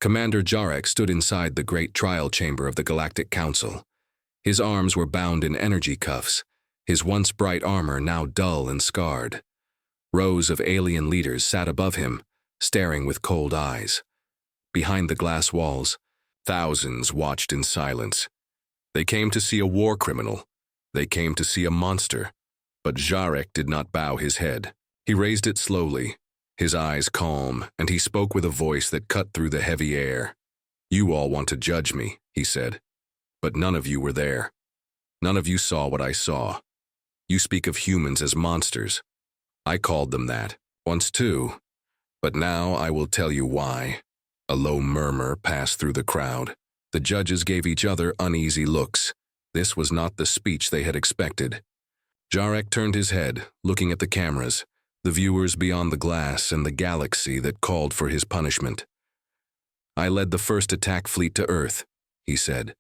Commander Jarek stood inside the great trial chamber of the Galactic Council. His arms were bound in energy cuffs, his once bright armor now dull and scarred. Rows of alien leaders sat above him, staring with cold eyes. Behind the glass walls, thousands watched in silence. They came to see a war criminal. They came to see a monster. But Jarek did not bow his head. He raised it slowly, his eyes calm, and he spoke with a voice that cut through the heavy air. "You all want to judge me," he said. "But none of you were there. None of you saw what I saw. You speak of humans as monsters. I called them that, once too. But now I will tell you why." A low murmur passed through the crowd. The judges gave each other uneasy looks. This was not the speech they had expected. Jarek turned his head, looking at the cameras, the viewers beyond the glass and the galaxy that called for his punishment. "I led the first attack fleet to Earth," he said.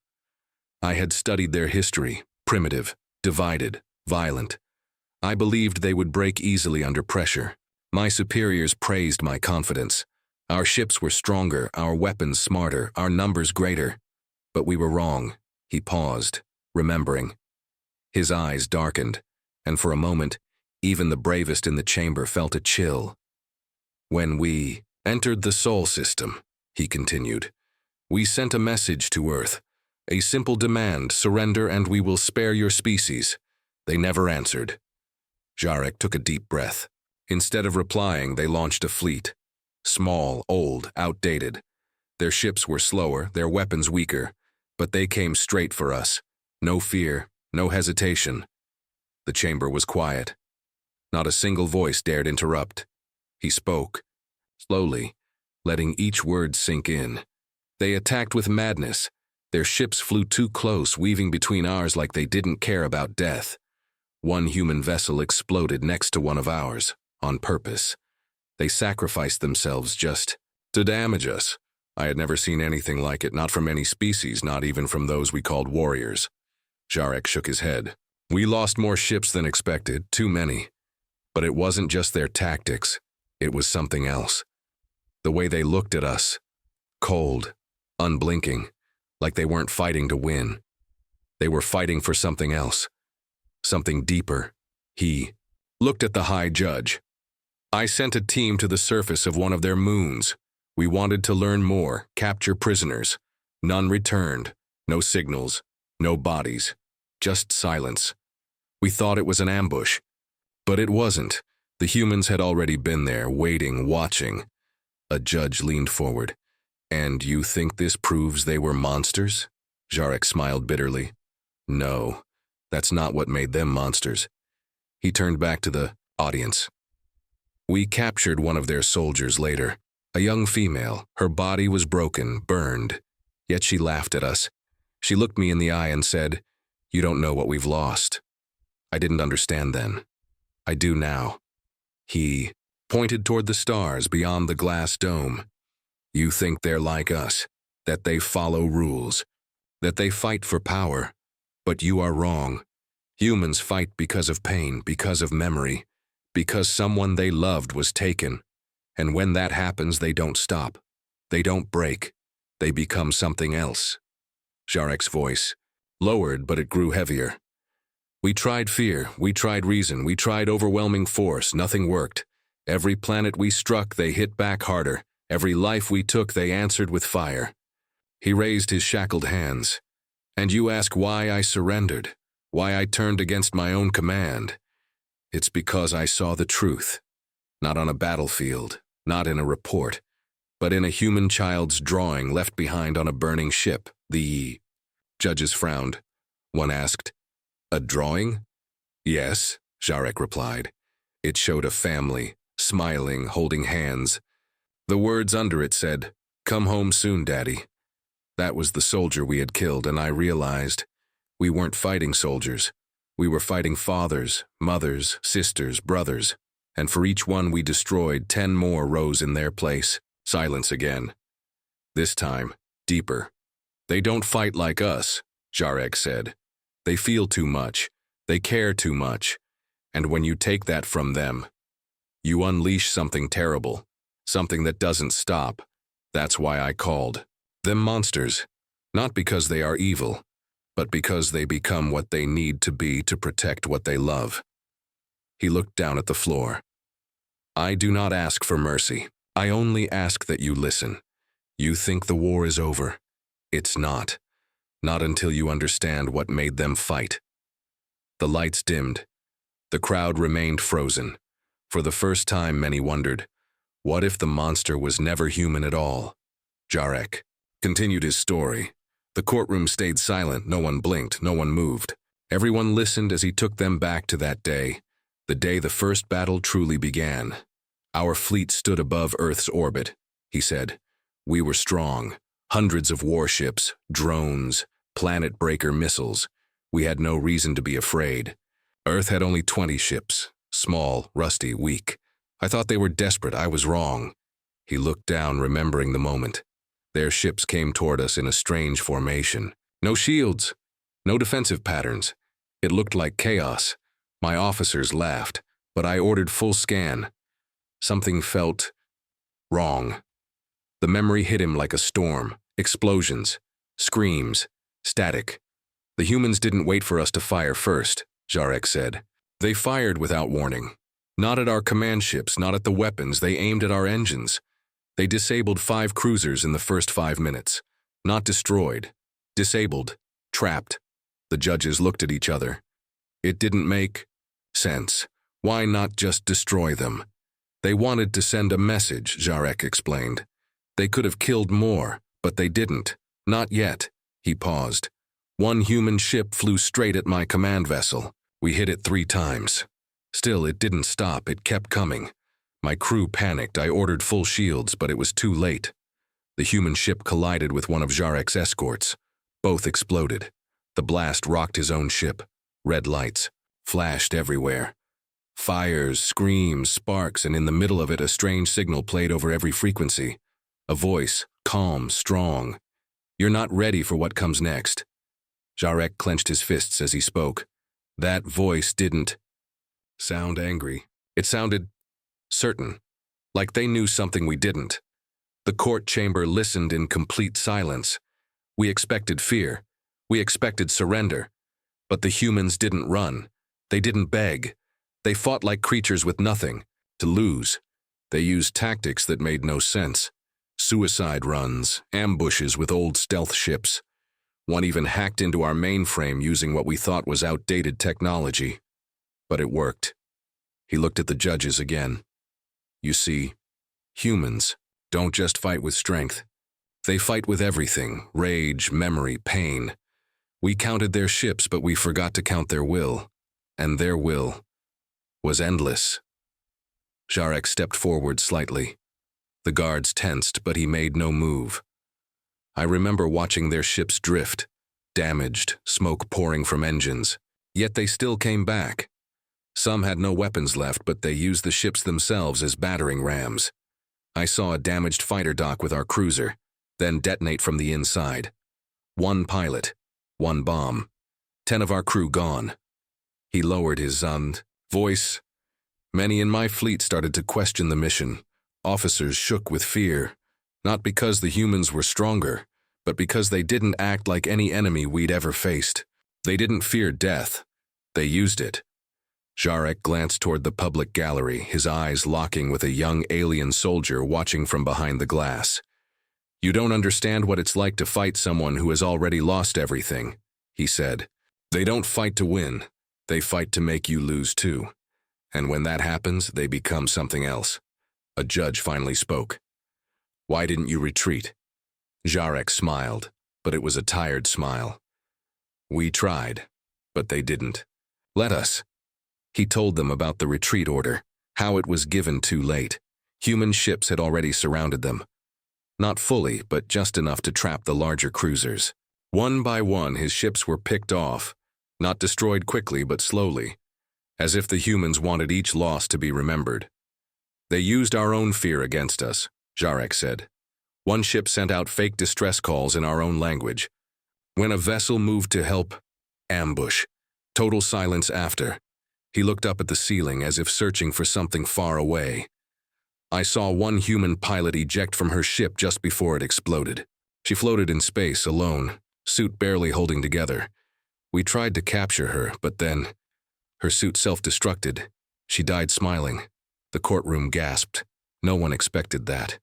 "I had studied their history, primitive, divided, violent. I believed they would break easily under pressure. My superiors praised my confidence. Our ships were stronger, our weapons smarter, our numbers greater. But we were wrong." He paused, remembering. His eyes darkened, and for a moment, even the bravest in the chamber felt a chill. "When we entered the Sol system," he continued, "we sent a message to Earth. A simple demand: surrender and we will spare your species. They never answered." Jarek took a deep breath. Instead of replying, they launched a fleet. Small, old, outdated. Their ships were slower, their weapons weaker, but they came straight for us. No fear, no hesitation. The chamber was quiet. Not a single voice dared interrupt. He spoke, slowly, letting each word sink in. "They attacked with madness. Their ships flew too close, weaving between ours like they didn't care about death. One human vessel exploded next to one of ours, on purpose. They sacrificed themselves just to damage us. I had never seen anything like it, not from any species, not even from those we called warriors." Jarek shook his head. "We lost more ships than expected, too many. But it wasn't just their tactics, it was something else. The way they looked at us, cold, unblinking, like they weren't fighting to win. They were fighting for something else, something deeper." He looked at the High Judge. "I sent a team to the surface of one of their moons. We wanted to learn more, capture prisoners. None returned, no signals, no bodies, just silence. We thought it was an ambush. But it wasn't. The humans had already been there, waiting, watching." A judge leaned forward. "And you think this proves they were monsters?" Jarek smiled bitterly. "No, that's not what made them monsters." He turned back to the audience. "We captured one of their soldiers later, a young female. Her body was broken, burned. Yet she laughed at us. She looked me in the eye and said, 'You don't know what we've lost.' I didn't understand then. I do now." He pointed toward the stars beyond the glass dome. "You think they're like us, that they follow rules, that they fight for power. But you are wrong. Humans fight because of pain, because of memory, because someone they loved was taken. And when that happens, they don't stop. They don't break. They become something else." Jarek's voice lowered, but it grew heavier. "We tried fear, we tried reason, we tried overwhelming force. Nothing worked. Every planet we struck, they hit back harder. Every life we took, they answered with fire." He raised his shackled hands. "And you ask why I surrendered, why I turned against my own command. It's because I saw the truth. Not on a battlefield, not in a report, but in a human child's drawing left behind on a burning ship." The judges frowned. One asked, "A drawing?" "Yes," Jarek replied. "It showed a family, smiling, holding hands. The words under it said, 'Come home soon, Daddy.' That was the soldier we had killed, and I realized we weren't fighting soldiers. We were fighting fathers, mothers, sisters, brothers, and for each one we destroyed, 10 more rose in their place." Silence again. This time, deeper. "They don't fight like us," Jarek said. "They feel too much. They care too much. And when you take that from them, you unleash something terrible, something that doesn't stop. That's why I called them monsters, not because they are evil, but because they become what they need to be to protect what they love. He looked down at the floor. I do not ask for mercy. I only ask that you listen. You think the war is over. It's not. Not until you understand what made them fight. The lights dimmed. The crowd remained frozen. For the first time, many wondered, what if the monster was never human at all? Jarek continued his story. The courtroom stayed silent. No one blinked. No one moved. Everyone listened as he took them back to that day, the day the first battle truly began. Our fleet stood above Earth's orbit, he said. We were strong. Hundreds of warships, drones, planet-breaker missiles. We had no reason to be afraid. Earth had only 20 ships. Small, rusty, weak. I thought they were desperate. I was wrong. He looked down, remembering the moment. Their ships came toward us in a strange formation. No shields. No defensive patterns. It looked like chaos. My officers laughed, but I ordered full scan. Something felt wrong. The memory hit him like a storm. Explosions. Screams. Static. The humans didn't wait for us to fire first, Jarek said. They fired without warning. Not at our command ships, not at the weapons. They aimed at our engines. They disabled 5 cruisers in the first 5 minutes. Not destroyed. Disabled. Trapped. The judges looked at each other. It didn't make sense. Why not just destroy them? They wanted to send a message, Jarek explained. They could have killed more, but they didn't. Not yet. He paused. One human ship flew straight at my command vessel. We hit it 3 times. Still, it didn't stop. It kept coming. My crew panicked. I ordered full shields, but it was too late. The human ship collided with one of Jarek's escorts. Both exploded. The blast rocked his own ship. Red lights flashed everywhere. Fires, screams, sparks, and in the middle of it a strange signal played over every frequency. A voice, calm, strong. You're not ready for what comes next. Jarek clenched his fists as he spoke. That voice didn't sound angry. It sounded certain, like they knew something we didn't. The court chamber listened in complete silence. We expected fear. We expected surrender. But the humans didn't run. They didn't beg. They fought like creatures with nothing to lose. They used tactics that made no sense. Suicide runs, ambushes with old stealth ships. One even hacked into our mainframe using what we thought was outdated technology. But it worked. He looked at the judges again. You see, humans don't just fight with strength. They fight with everything, rage, memory, pain. We counted their ships, but we forgot to count their will. And their will was endless. Jarek stepped forward slightly. The guards tensed, but he made no move. I remember watching their ships drift, damaged, smoke pouring from engines. Yet they still came back. Some had no weapons left, but they used the ships themselves as battering rams. I saw a damaged fighter dock with our cruiser, then detonate from the inside. 1 pilot, 1 bomb. 10 of our crew gone. He lowered his voice. Many in my fleet started to question the mission. Officers shook with fear, not because the humans were stronger, but because they didn't act like any enemy we'd ever faced. They didn't fear death. They used it. Jarek glanced toward the public gallery, his eyes locking with a young alien soldier watching from behind the glass. You don't understand what it's like to fight someone who has already lost everything, he said. They don't fight to win. They fight to make you lose too. And when that happens, they become something else. A judge finally spoke. Why didn't you retreat? Jarek smiled, but it was a tired smile. We tried, but they didn't. Let us. He told them about the retreat order, how it was given too late. Human ships had already surrounded them. Not fully, but just enough to trap the larger cruisers. One by one, his ships were picked off, not destroyed quickly, but slowly, as if the humans wanted each loss to be remembered. They used our own fear against us, Jarek said. One ship sent out fake distress calls in our own language. When a vessel moved to help, ambush. Total silence after. He looked up at the ceiling as if searching for something far away. I saw one human pilot eject from her ship just before it exploded. She floated in space alone, suit barely holding together. We tried to capture her, but then her suit self-destructed. She died smiling. The courtroom gasped. No one expected that.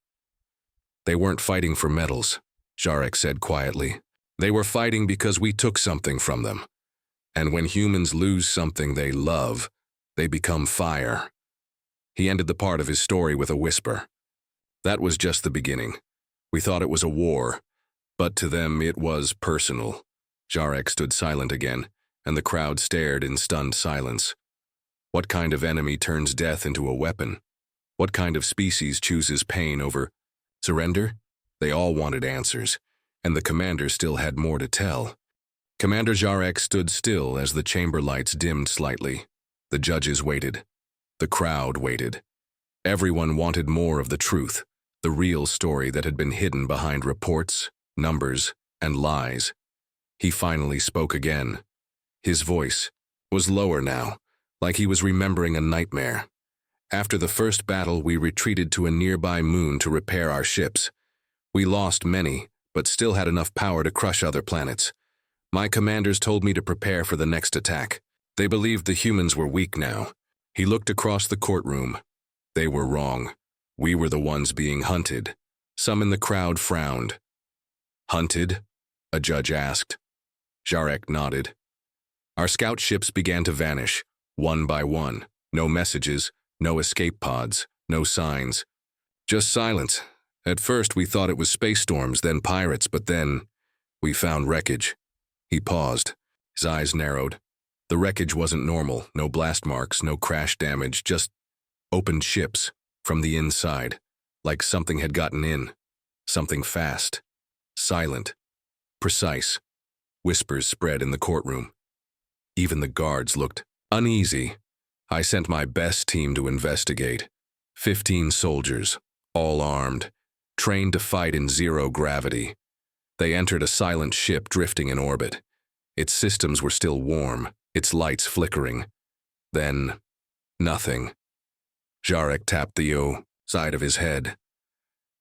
They weren't fighting for medals, Jarek said quietly. They were fighting because we took something from them. And when humans lose something they love, they become fire. He ended the part of his story with a whisper. That was just the beginning. We thought it was a war, but to them it was personal. Jarek stood silent again, and the crowd stared in stunned silence. What kind of enemy turns death into a weapon? What kind of species chooses pain over surrender? They all wanted answers, and the commander still had more to tell. Commander Jarek stood still as the chamber lights dimmed slightly. The judges waited. The crowd waited. Everyone wanted more of the truth, the real story that had been hidden behind reports, numbers, and lies. He finally spoke again. His voice was lower now, like he was remembering a nightmare. After the first battle, we retreated to a nearby moon to repair our ships. We lost many, but still had enough power to crush other planets. My commanders told me to prepare for the next attack. They believed the humans were weak now. He looked across the courtroom. They were wrong. We were the ones being hunted. Some in the crowd frowned. Hunted? A judge asked. Jarek nodded. Our scout ships began to vanish, one by one. No messages, no escape pods, no signs. Just silence. At first we thought it was space storms, then pirates, but then we found wreckage. He paused. His eyes narrowed. The wreckage wasn't normal, no blast marks, no crash damage, just opened ships from the inside, like something had gotten in. Something fast, silent, precise. Whispers spread in the courtroom. Even the guards looked uneasy. I sent my best team to investigate. 15 soldiers, all armed, trained to fight in zero gravity. They entered a silent ship drifting in orbit. Its systems were still warm, its lights flickering. Then, nothing. Jarek tapped the side of his head.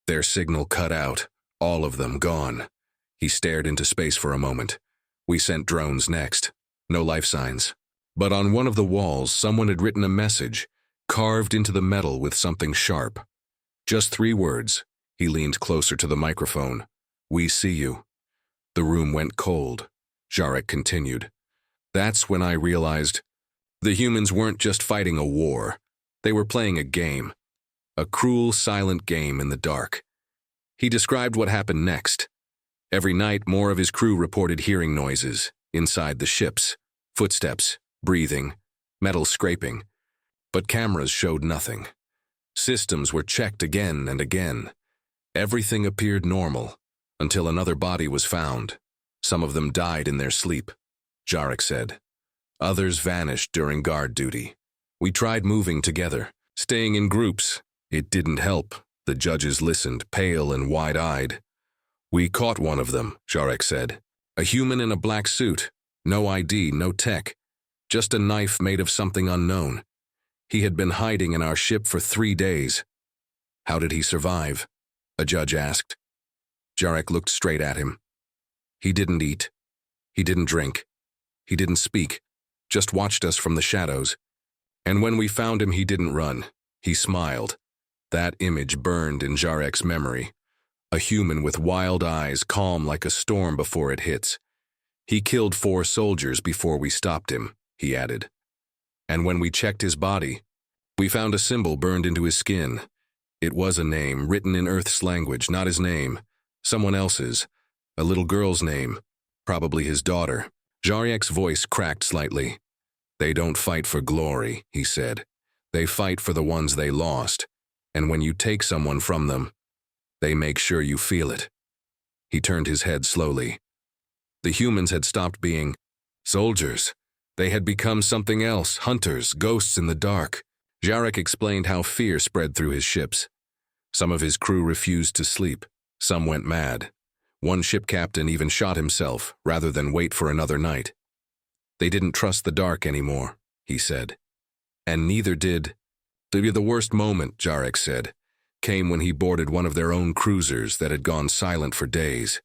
Their signal cut out, all of them gone. He stared into space for a moment. We sent drones next. No life signs. But on one of the walls, someone had written a message, carved into the metal with something sharp. Just 3 words. He leaned closer to the microphone. We see you. The room went cold. Jarek continued. That's when I realized the humans weren't just fighting a war. They were playing a game. A cruel, silent game in the dark. He described what happened next. Every night, more of his crew reported hearing noises inside the ships. Footsteps, breathing, metal scraping. But cameras showed nothing. Systems were checked again and again. Everything appeared normal until another body was found. Some of them died in their sleep, Jarek said. Others vanished during guard duty. We tried moving together, staying in groups. It didn't help. The judges listened, pale and wide-eyed. We caught one of them, Jarek said. A human in a black suit. No ID, no tech. Just a knife made of something unknown. He had been hiding in our ship for 3 days. How did he survive? A judge asked. Jarek looked straight at him. He didn't eat. He didn't drink. He didn't speak. Just watched us from the shadows. And when we found him, he didn't run. He smiled. That image burned in Jarek's memory. A human with wild eyes, calm like a storm before it hits. He killed 4 soldiers before we stopped him, he added. And when we checked his body, we found a symbol burned into his skin. It was a name, written in Earth's language, not his name. Someone else's. A little girl's name. Probably his daughter. Jarek's voice cracked slightly. They don't fight for glory, he said. They fight for the ones they lost. And when you take someone from them, they make sure you feel it. He turned his head slowly. The humans had stopped being soldiers. They had become something else, hunters, ghosts in the dark. Jarek explained how fear spread through his ships. Some of his crew refused to sleep. Some went mad. One ship captain even shot himself rather than wait for another night. They didn't trust the dark anymore, he said. And neither did. The worst moment, Jarek said. came when he boarded one of their own cruisers that had gone silent for days.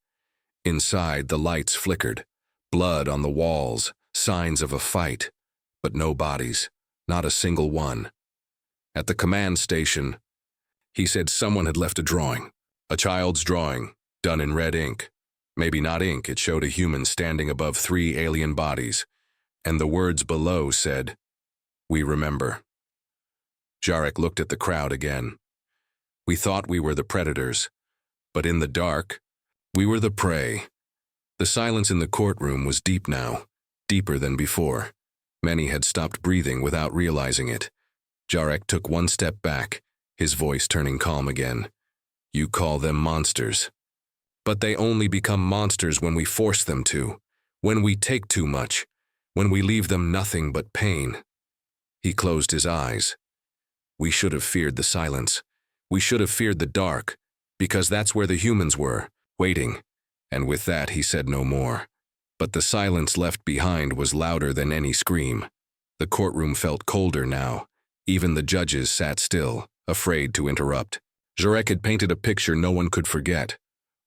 Inside, the lights flickered, blood on the walls, signs of a fight, but no bodies, not a single one. At the command station, he said someone had left a drawing, a child's drawing, done in red ink. Maybe not ink, it showed a human standing above 3 alien bodies, and the words below said, "We remember." Jarek looked at the crowd again. We thought we were the predators, but in the dark, we were the prey. The silence in the courtroom was deep now, deeper than before. Many had stopped breathing without realizing it. Jarek took one step back, his voice turning calm again. "You call them monsters. But they only become monsters when we force them to, when we take too much, when we leave them nothing but pain." He closed his eyes. We should have feared the silence. We should have feared the dark, because that's where the humans were, waiting. And with that, he said no more. But the silence left behind was louder than any scream. The courtroom felt colder now. Even the judges sat still, afraid to interrupt. Jarek had painted a picture no one could forget,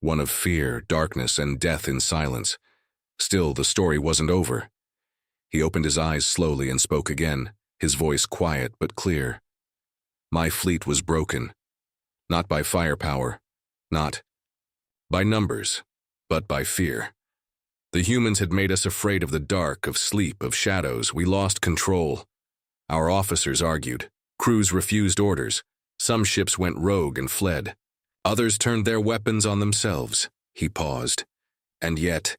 one of fear, darkness, and death in silence. Still, the story wasn't over. He opened his eyes slowly and spoke again, his voice quiet but clear. "My fleet was broken. Not by firepower, not by numbers, but by fear. The humans had made us afraid of the dark, of sleep, of shadows. We lost control. Our officers argued. Crews refused orders. Some ships went rogue and fled. Others turned their weapons on themselves." He paused. "And yet,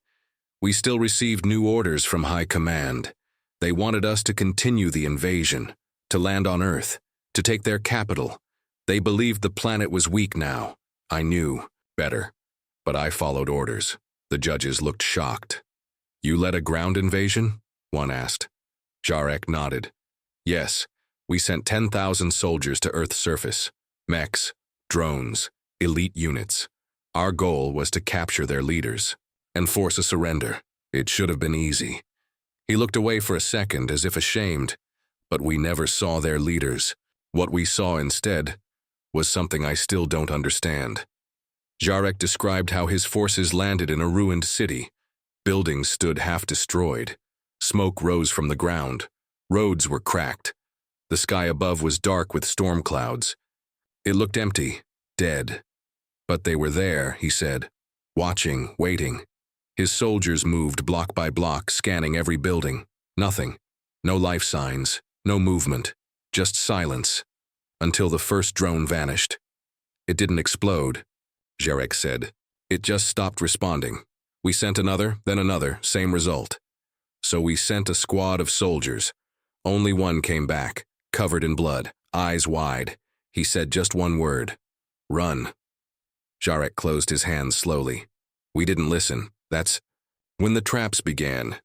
we still received new orders from High Command. They wanted us to continue the invasion, to land on Earth, to take their capital. They believed the planet was weak now. I knew better, but I followed orders." The judges looked shocked. "You led a ground invasion?" one asked. Jarek nodded. "Yes, we sent 10,000 soldiers to Earth's surface. Mechs, drones, elite units. Our goal was to capture their leaders and force a surrender. It should have been easy." He looked away for a second as if ashamed, but we never saw their leaders. What we saw instead was something I still don't understand. Jarek described how his forces landed in a ruined city. Buildings stood half destroyed. Smoke rose from the ground. Roads were cracked. The sky above was dark with storm clouds. It looked empty, dead. But they were there, he said, watching, waiting. His soldiers moved block by block, scanning every building. Nothing. No life signs, no movement, just silence. Until the first drone vanished. "It didn't explode," Jarek said. "It just stopped responding. We sent another, then another, same result. So we sent a squad of soldiers. Only one came back, covered in blood, eyes wide. He said just one word. Run." Jarek closed his hands slowly. "We didn't listen. That's when the traps began.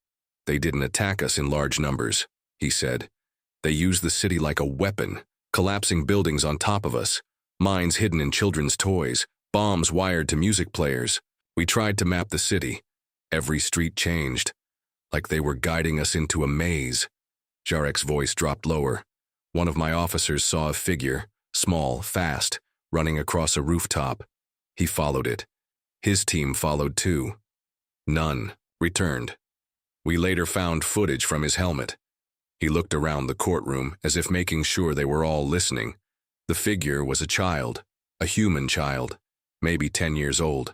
They didn't attack us in large numbers," he said. "They used the city like a weapon, collapsing buildings on top of us, mines hidden in children's toys, bombs wired to music players. We tried to map the city. Every street changed, like they were guiding us into a maze." Jarek's voice dropped lower. "One of my officers saw a figure, small, fast, running across a rooftop. He followed it. His team followed too. None returned. We later found footage from his helmet." He looked around the courtroom as if making sure they were all listening. The figure was a child, a human child, maybe 10 years old.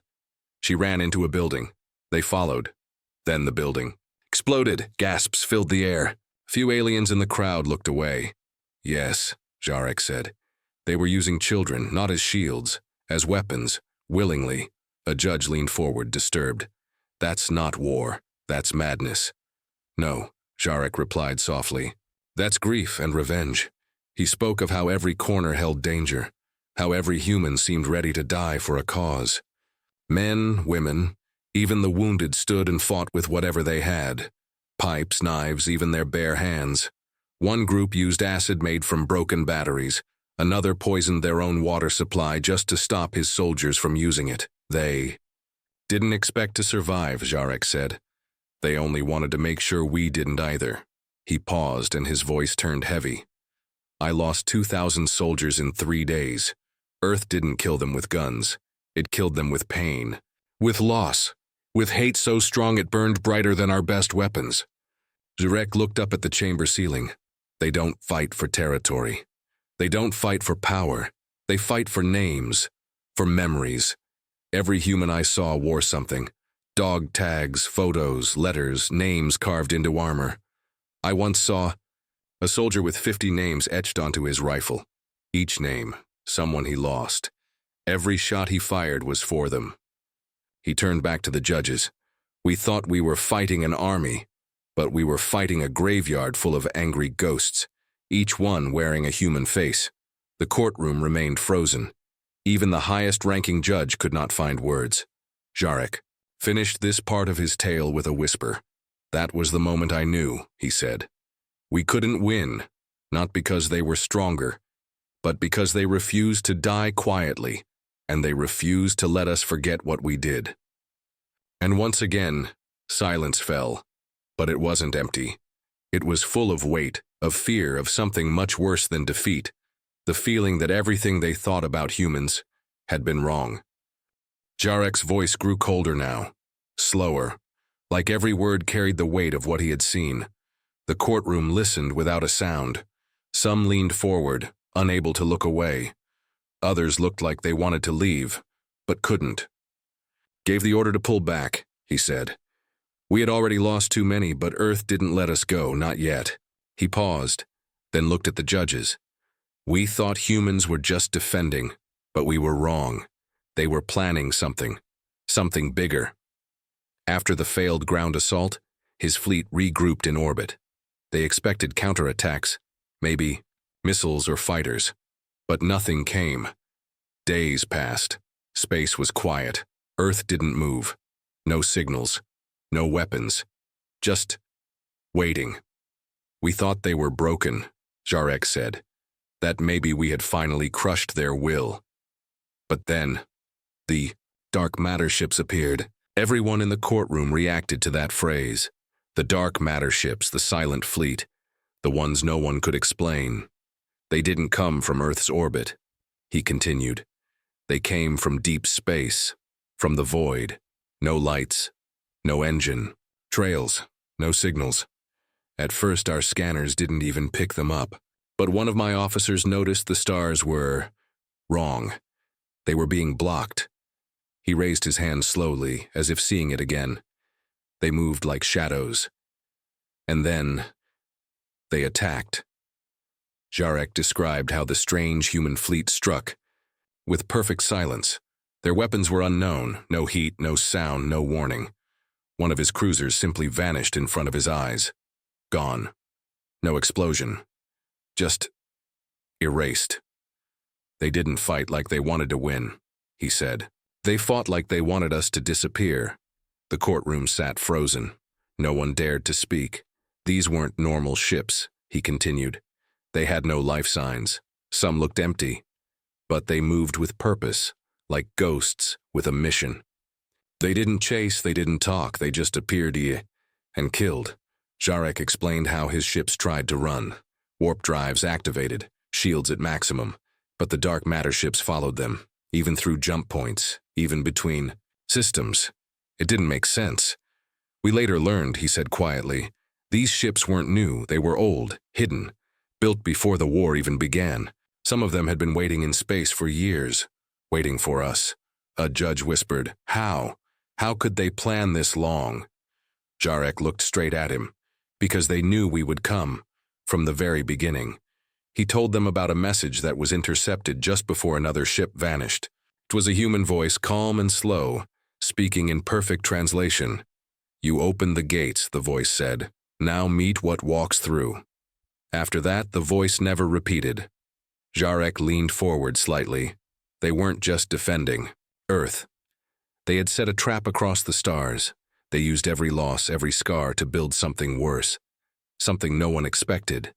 She ran into a building. They followed. Then the building exploded. Gasps filled the air. Few aliens in the crowd looked away. "Yes," Jarek said. "They were using children, not as shields, as weapons, willingly." A judge leaned forward, disturbed. "That's not war. That's madness." "No," Jarek replied softly. "That's grief and revenge." He spoke of how every corner held danger, how every human seemed ready to die for a cause. Men, women, even the wounded stood and fought with whatever they had. Pipes, knives, even their bare hands. One group used acid made from broken batteries. Another poisoned their own water supply just to stop his soldiers from using it. They didn't expect to survive, Jarek said. They only wanted to make sure we didn't either. He paused and his voice turned heavy. "I lost 2,000 soldiers in 3 days. Earth didn't kill them with guns. It killed them with pain, with loss, with hate so strong it burned brighter than our best weapons. Zarek looked up at the chamber ceiling. They don't fight for territory. They don't fight for power. They fight for names, for memories. Every human I saw wore something. Dog tags, photos, letters, names carved into armor. I once saw a soldier with 50 names etched onto his rifle. Each name, someone he lost. Every shot he fired was for them. He turned back to the judges. We thought we were fighting an army, but we were fighting a graveyard full of angry ghosts, each one wearing a human face. The courtroom remained frozen. Even the highest-ranking judge could not find words. Zarek finished this part of his tale with a whisper. That was the moment I knew, he said. We couldn't win, not because they were stronger, but because they refused to die quietly, and they refused to let us forget what we did. And once again, silence fell, but it wasn't empty. It was full of weight, of fear, of something much worse than defeat, the feeling that everything they thought about humans had been wrong. Jarek's voice grew colder now, slower, like every word carried the weight of what he had seen. The courtroom listened without a sound. Some leaned forward, unable to look away. Others looked like they wanted to leave, but couldn't. Gave the order to pull back, he said. We had already lost too many, but Earth didn't let us go, not yet. He paused, then looked at the judges. We thought humans were just defending, but we were wrong. They were planning something bigger. After the failed ground assault, his fleet regrouped in orbit. They expected counterattacks, maybe missiles or fighters, but nothing came. Days passed. Space was quiet. Earth didn't move. No signals. No weapons. Just waiting. We thought they were broken, Zarek said. That maybe we had finally crushed their will. But then, the dark matter ships appeared. Everyone in the courtroom reacted to that phrase. The dark matter ships, the silent fleet, the ones no one could explain. They didn't come from Earth's orbit, he continued. They came from deep space, from the void. No lights, no engine, trails, no signals. At first our scanners didn't even pick them up, but one of my officers noticed the stars were wrong. They were being blocked. He raised his hand slowly, as if seeing it again. They moved like shadows. And then, they attacked. Zarek described how the strange human fleet struck. With perfect silence. Their weapons were unknown, no heat, no sound, no warning. One of his cruisers simply vanished in front of his eyes. Gone. No explosion. Just erased. They didn't fight like they wanted to win, he said. They fought like they wanted us to disappear. The courtroom sat frozen. No one dared to speak. These weren't normal ships, he continued. They had no life signs. Some looked empty. But they moved with purpose, like ghosts with a mission. They didn't chase, they didn't talk, they just appeared here and killed. Zarek explained how his ships tried to run. Warp drives activated, shields at maximum. But the dark matter ships followed them, even through jump points, even between systems. It didn't make sense. We later learned, he said quietly, these ships weren't new, they were old, hidden, built before the war even began. Some of them had been waiting in space for years, waiting for us. A judge whispered, How? How could they plan this long? Zarek looked straight at him, because they knew we would come, from the very beginning. He told them about a message that was intercepted just before another ship vanished. It was a human voice, calm and slow, speaking in perfect translation. You opened the gates, the voice said. Now meet what walks through. After that, the voice never repeated. Zarek leaned forward slightly. They weren't just defending Earth. They had set a trap across the stars. They used every loss, every scar to build something worse, something no one expected.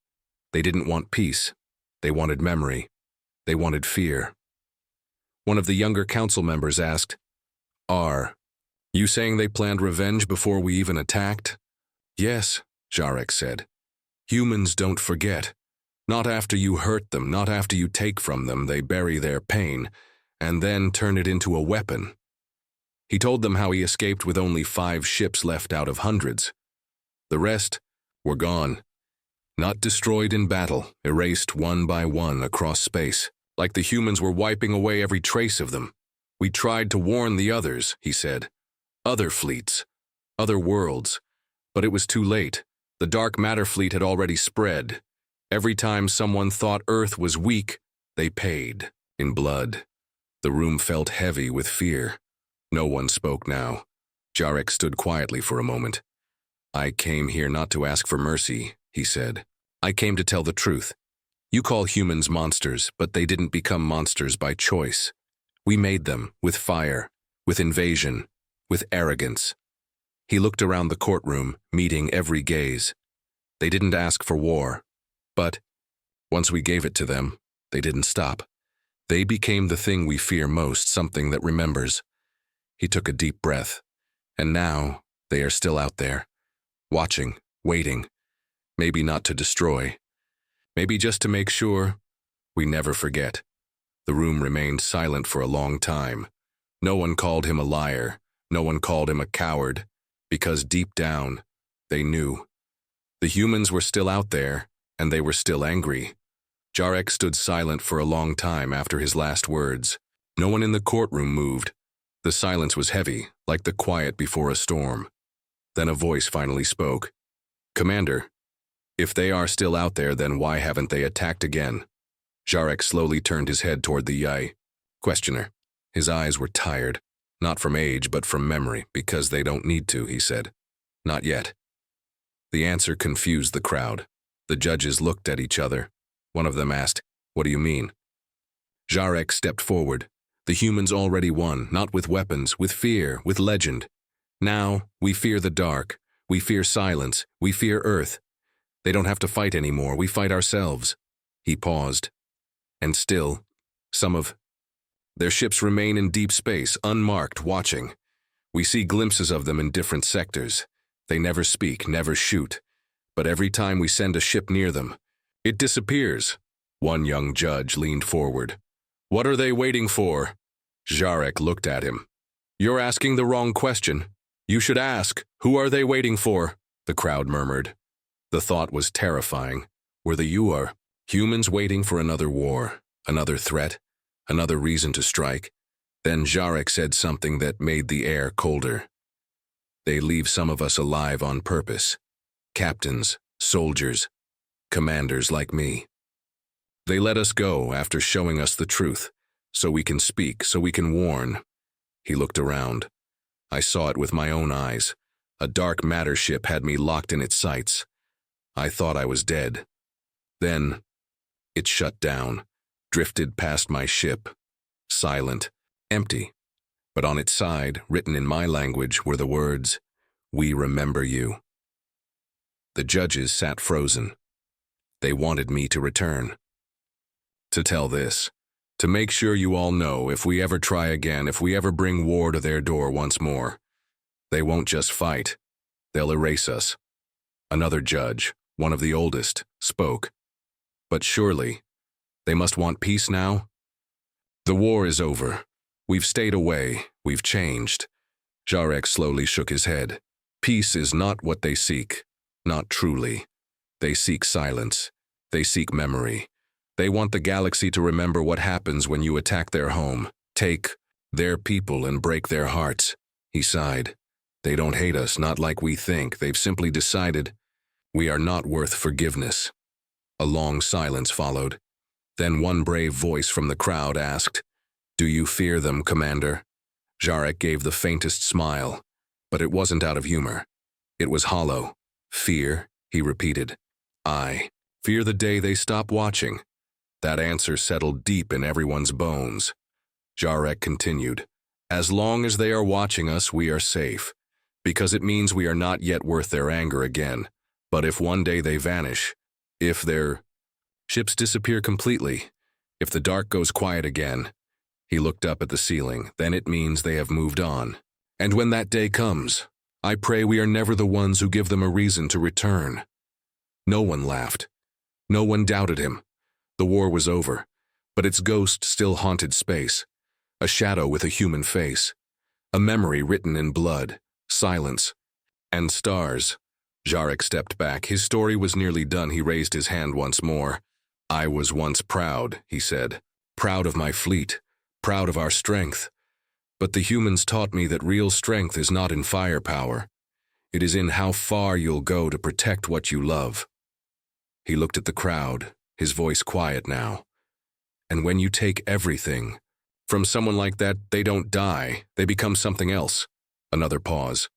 They didn't want peace. They wanted memory. They wanted fear. One of the younger council members asked, Are you saying they planned revenge before we even attacked? Yes, Zarek said. Humans don't forget. Not after you hurt them, not after you take from them, they bury their pain, and then turn it into a weapon. He told them how he escaped with only 5 ships left out of hundreds. The rest were gone. Not destroyed in battle, erased one by one across space, like the humans were wiping away every trace of them. We tried to warn the others, he said. Other fleets, other worlds. But it was too late. The dark matter fleet had already spread. Every time someone thought Earth was weak, they paid in blood. The room felt heavy with fear. No one spoke now. Jarek stood quietly for a moment. I came here not to ask for mercy, he said. I came to tell the truth. You call humans monsters, but they didn't become monsters by choice. We made them with fire, with invasion, with arrogance. He looked around the courtroom, meeting every gaze. They didn't ask for war. But once we gave it to them, they didn't stop. They became the thing we fear most, something that remembers. He took a deep breath. And now, they are still out there, watching, waiting. Maybe not to destroy. Maybe just to make sure we never forget. The room remained silent for a long time. No one called him a liar. No one called him a coward. Because deep down, they knew. The humans were still out there, and they were still angry. Jarek stood silent for a long time after his last words. No one in the courtroom moved. The silence was heavy, like the quiet before a storm. Then a voice finally spoke. Commander, if they are still out there, then why haven't they attacked again? Jarek slowly turned his head toward the Yi. Questioner. His eyes were tired, not from age but from memory, because they don't need to, he said. Not yet. The answer confused the crowd. The judges looked at each other. One of them asked, What do you mean? Jarek stepped forward. The humans already won, not with weapons, with fear, with legend. Now, we fear the dark. We fear silence. We fear Earth. They don't have to fight anymore. We fight ourselves. He paused. And still, some of their ships remain in deep space, unmarked, watching. We see glimpses of them in different sectors. They never speak, never shoot. But every time we send a ship near them, it disappears. One young judge leaned forward. What are they waiting for? Jarek looked at him. You're asking the wrong question. You should ask, who are they waiting for? The crowd murmured. The thought was terrifying. Were the humans waiting for another war, another threat, another reason to strike? Then Jarek said something that made the air colder. They leave some of us alive on purpose. Captains, soldiers, commanders like me. They let us go after showing us the truth, so we can speak, so we can warn. He looked around. I saw it with my own eyes. A dark matter ship had me locked in its sights. I thought I was dead. Then, it shut down, drifted past my ship, silent, empty. But on its side, written in my language, were the words, "We remember you." The judges sat frozen. They wanted me to return. To tell this, to make sure you all know, if we ever try again, if we ever bring war to their door once more, they won't just fight, they'll erase us. Another judge, one of the oldest, spoke. But surely, they must want peace now? The war is over. We've stayed away, we've changed. Jarek slowly shook his head. Peace is not what they seek, not truly. They seek silence. They seek memory. They want the galaxy to remember what happens when you attack their home, take their people and break their hearts. He sighed. They don't hate us, not like we think. They've simply decided we are not worth forgiveness. A long silence followed. Then one brave voice from the crowd asked, "Do you fear them, Commander?" Jarek gave the faintest smile, but it wasn't out of humor. It was hollow. Fear, he repeated. I fear the day they stop watching. That answer settled deep in everyone's bones. Jarek continued, "As long as they are watching us, we are safe, because it means we are not yet worth their anger again. But if one day they vanish, if their ships disappear completely, if the dark goes quiet again," he looked up at the ceiling, "then it means they have moved on. And when that day comes, I pray we are never the ones who give them a reason to return." No one laughed. No one doubted him. The war was over, but its ghost still haunted space. A shadow with a human face. A memory written in blood, silence, and stars. Jarek stepped back. His story was nearly done. He raised his hand once more. "I was once proud," he said. "Proud of my fleet. Proud of our strength. But the humans taught me that real strength is not in firepower. It is in how far you'll go to protect what you love." He looked at the crowd, his voice quiet now. "And when you take everything from someone like that, they don't die. They become something else." Another pause.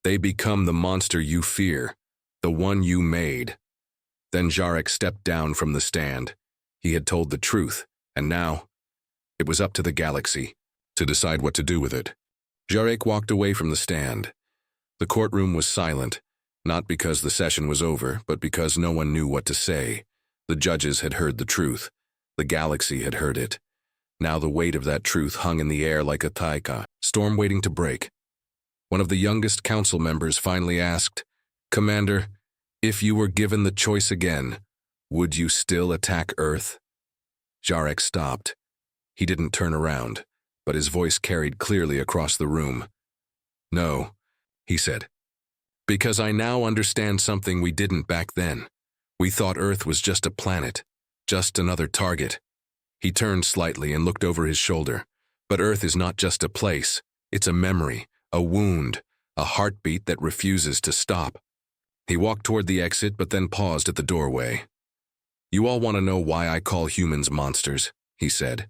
"They become the monster you fear, the one you made." Then Jarek stepped down from the stand. He had told the truth, and now it was up to the galaxy to decide what to do with it. Jarek walked away from the stand. The courtroom was silent, not because the session was over, but because no one knew what to say. The judges had heard the truth. The galaxy had heard it. Now the weight of that truth hung in the air like a taika, storm waiting to break. One of the youngest council members finally asked, "Commander, if you were given the choice again, would you still attack Earth?" Jarek stopped. He didn't turn around, but his voice carried clearly across the room. "No," he said, "because I now understand something we didn't back then. We thought Earth was just a planet, just another target." He turned slightly and looked over his shoulder. "But Earth is not just a place. It's a memory, a wound, a heartbeat that refuses to stop." He walked toward the exit, but then paused at the doorway. "You all want to know why I call humans monsters," he said.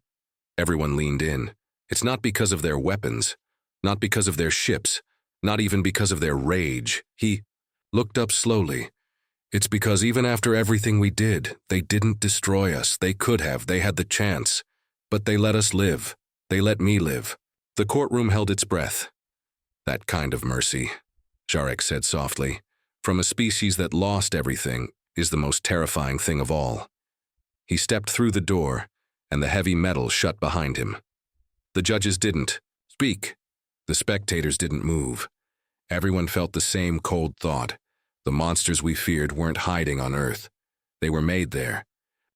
Everyone leaned in. "It's not because of their weapons, not because of their ships, not even because of their rage." He looked up slowly. "It's because even after everything we did, they didn't destroy us. They could have. They had the chance. But they let us live. They let me live." The courtroom held its breath. "That kind of mercy," Jarek said softly, "from a species that lost everything, is the most terrifying thing of all." He stepped through the door, and the heavy metal shut behind him. The judges didn't speak. The spectators didn't move. Everyone felt the same cold thought. The monsters we feared weren't hiding on Earth. They were made there,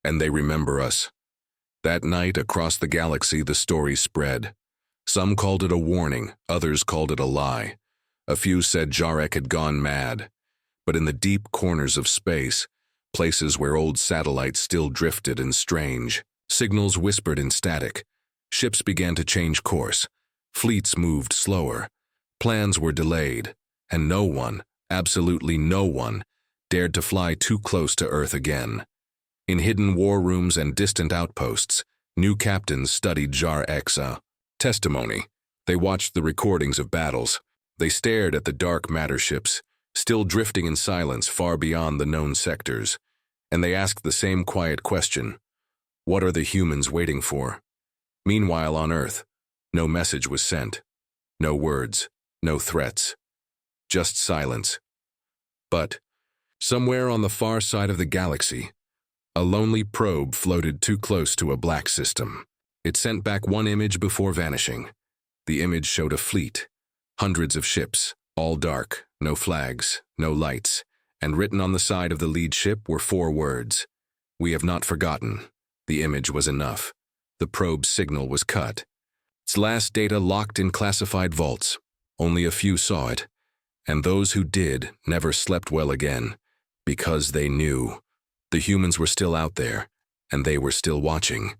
and they remember us. That night, across the galaxy, the story spread. Some called it a warning, others called it a lie. A few said Jarek had gone mad. But in the deep corners of space, places where old satellites still drifted and strange, signals whispered in static. Ships began to change course. Fleets moved slower. Plans were delayed, and no one, absolutely no one, dared to fly too close to Earth again. In hidden war rooms and distant outposts, new captains studied Jarek's testimony. They watched the recordings of battles. They stared at the dark matter ships, still drifting in silence far beyond the known sectors. And they asked the same quiet question: what are the humans waiting for? Meanwhile, on Earth, no message was sent. No words, no threats. Just silence. But, somewhere on the far side of the galaxy, a lonely probe floated too close to a black system. It sent back one image before vanishing. The image showed a fleet, hundreds of ships, all dark, no flags, no lights, and written on the side of the lead ship were 4 words: "We have not forgotten." The image was enough. The probe's signal was cut. Its last data locked in classified vaults. Only a few saw it, and those who did never slept well again, because they knew the humans were still out there, and they were still watching.